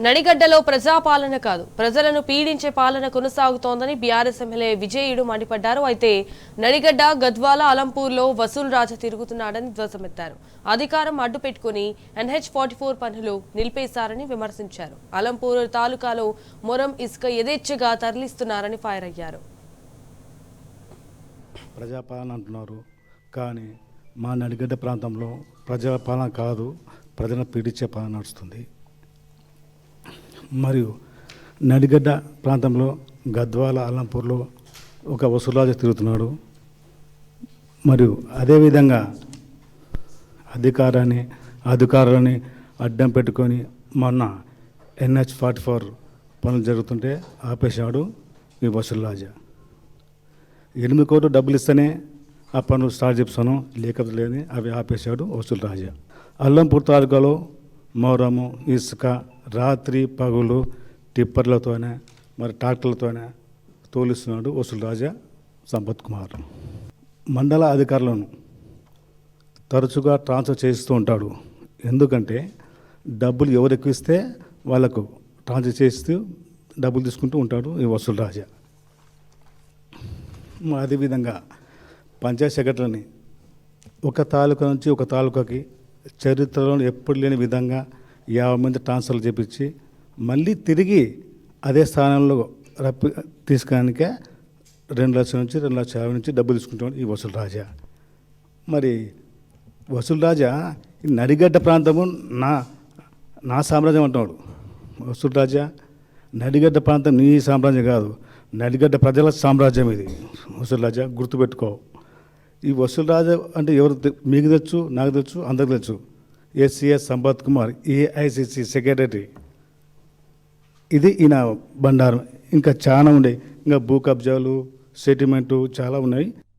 నడిగడ్డలో ప్రజాపాలన కాదు, ప్రజలను పీడించే పాలన కొనసాగుతోందని బీఆర్ఎస్ ఎమ్మెల్యే విజయుడు మండిపడ్డారు. అయితే నడిగడ్డ, గద్వాల, అలంపూర్లో వసూలు రాజా తిరుగుతున్నాడని ధ్వజమెత్తారు. అధికారం అడ్డు పెట్టుకుని NH-44 పనులు నిలిపేశారని విమర్శించారు. అలంపూర్ తాలూకాలో మొరం ఇసుక యథేచ్ఛగా తరలిస్తున్నారని ఫైర్ అయ్యారు. ప్రజాపాలన అంటున్నారు, కానీ మా నడిగడ్డ ప్రాంతంలో ప్రజాపాలన కాదు, ప్రజలను పీడించే పాలన నడుస్తుంది. మరియు నడిగడ్డ ప్రాంతంలో గద్వాల, అల్లంపూర్లో ఒక వసూలాజ తిరుగుతున్నాడు. మరియు అదేవిధంగా అధికారాలని అడ్డం పెట్టుకొని మొన్న NH-44 పనులు జరుగుతుంటే ఆపేశాడు ఈ వసూలాజ. 8 కోట్లు డబ్బులు ఇస్తేనే ఆ పనులు స్టార్ట్ చేస్తాను, లేకపోతే లేని అవి ఆపేశాడు వసూలు రాజా. అల్లంపూర్ తాలూకాలో మోరము, ఇసుక రాత్రి పగులు టిప్పర్లతోనే మరి ట్రాక్టర్లతోనే తోలిస్తున్నాడు వసూలు రాజా సంపత్ కుమార్. మండల అధికారులను తరచుగా ట్రాన్స్ఫర్ చేస్తూ ఉంటాడు. ఎందుకంటే డబ్బులు ఎవరు ఎక్కువ ఇస్తే వాళ్ళకు ట్రాన్స్ఫర్ చేస్తూ డబ్బులు తీసుకుంటూ ఉంటాడు ఈ వసూలు రాజా. అదేవిధంగా పంచాయత్ సెక్రటరీని ఒక తాలూకా నుంచి ఒక తాలూకాకి చరిత్రలో ఎప్పుడు లేని విధంగా 50 మంది ట్రాన్స్ఫర్లు చేపించి మళ్ళీ తిరిగి అదే స్థానంలో తీసుకోడానికే 2 లక్షల నుంచి 2,50,000 నుంచి డబ్బులు తీసుకుంటాడు ఈ వసూలు రాజా. మరి వసూలు రాజా ఈ నడిగడ్డ ప్రాంతము నా సామ్రాజ్యం అంటున్నాడు. వసూలు రాజా, నడిగడ్డ ప్రాంతం నీ సామ్రాజ్యం కాదు, నడిగడ్డ ప్రజల సామ్రాజ్యం ఇది. వసూలు రాజా గుర్తుపెట్టుకో. ఈ వసూలు రాజా అంటే ఎవరు మీకు తెలుసు, నాకు తెలుసు, అందరికి తెలుసు. SCS Sampath Kumar, AICC secretary. ఇది ఈయన బండారం. ఇంకా చాలా ఉన్నాయి, ఇంకా భూ కబ్జాలు, సెటిల్మెంటు చాలా ఉన్నాయి.